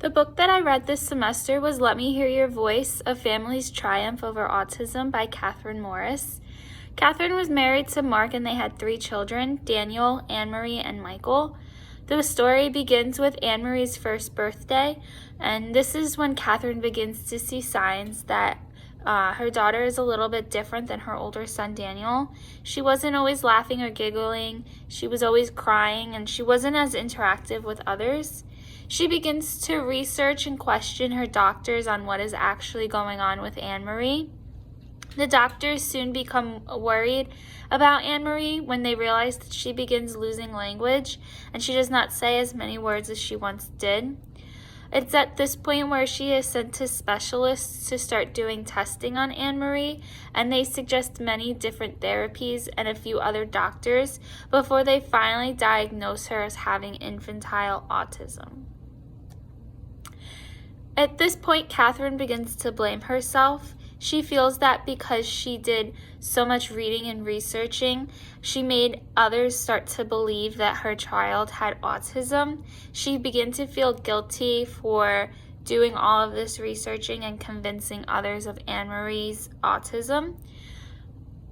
The book that I read this semester was Let Me Hear Your Voice, A Family's Triumph Over Autism by Catherine Morris. Catherine was married to Mark and they had 3 children, Daniel, Anne-Marie, and Michael. The story begins with Anne-Marie's first birthday, and this is when Catherine begins to see signs that her daughter is a little bit different than her older son, Daniel. She wasn't always laughing or giggling, she was always crying, and she wasn't as interactive with others. She begins to research and question her doctors on what is actually going on with Anne-Marie. The doctors soon become worried about Anne-Marie when they realize that she begins losing language and she does not say as many words as she once did. It's at this point where she is sent to specialists to start doing testing on Anne-Marie, and they suggest many different therapies and a few other doctors before they finally diagnose her as having infantile autism. At this point, Catherine begins to blame herself. She feels that because she did so much reading and researching, she made others start to believe that her child had autism. She began to feel guilty for doing all of this researching and convincing others of Anne-Marie's autism.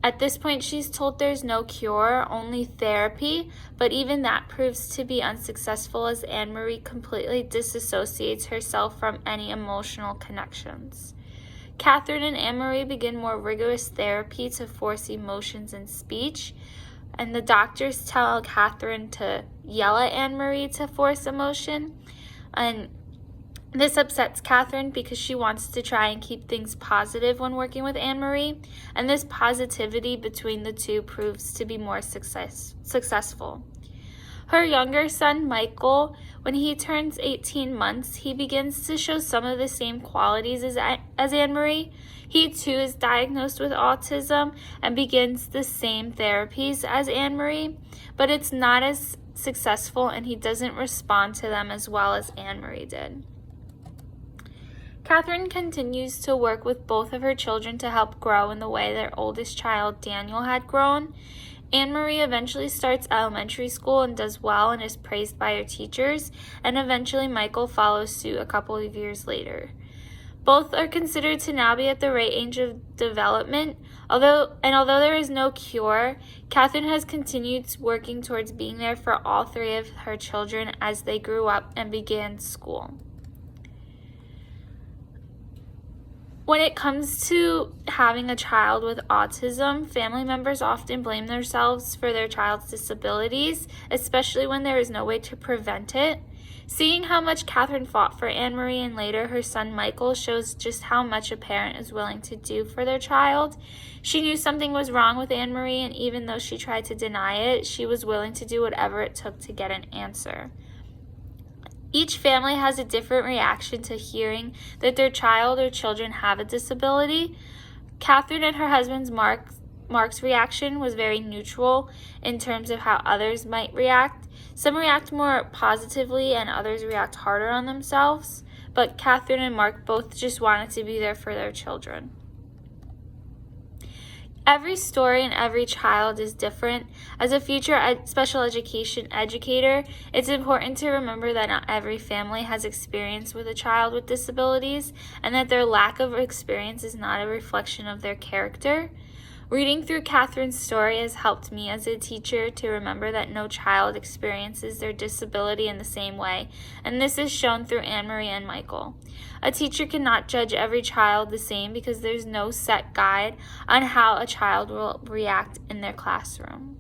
At this point, she's told there's no cure, only therapy, but even that proves to be unsuccessful as Anne-Marie completely disassociates herself from any emotional connections. Catherine and Anne-Marie begin more rigorous therapy to force emotions and speech, and the doctors tell Catherine to yell at Anne-Marie to force emotion, and this upsets Catherine because she wants to try and keep things positive when working with Anne-Marie, and this positivity between the two proves to be more successful. Her younger son, Michael, when he turns 18 months, he begins to show some of the same qualities as Anne-Marie. He too is diagnosed with autism and begins the same therapies as Anne-Marie, but it's not as successful and he doesn't respond to them as well as Anne-Marie did. Catherine continues to work with both of her children to help grow in the way their oldest child, Daniel, had grown. Anne-Marie eventually starts elementary school and does well and is praised by her teachers, and eventually Michael follows suit a couple of years later. Both are considered to now be at the right age of development, although there is no cure, Catherine has continued working towards being there for all 3 of her children as they grew up and began school. When it comes to having a child with autism, family members often blame themselves for their child's disabilities, especially when there is no way to prevent it. Seeing how much Catherine fought for Anne-Marie and later her son Michael shows just how much a parent is willing to do for their child. She knew something was wrong with Anne-Marie, and even though she tried to deny it, she was willing to do whatever it took to get an answer. Each family has a different reaction to hearing that their child or children have a disability. Catherine and her husband's Mark's reaction was very neutral in terms of how others might react. Some react more positively and others react harder on themselves, but Catherine and Mark both just wanted to be there for their children. Every story and every child is different. As a future special education educator, it's important to remember that not every family has experience with a child with disabilities, and that their lack of experience is not a reflection of their character. Reading through Catherine's story has helped me as a teacher to remember that no child experiences their disability in the same way, and this is shown through Anne-Marie and Michael. A teacher cannot judge every child the same because there's no set guide on how a child will react in their classroom.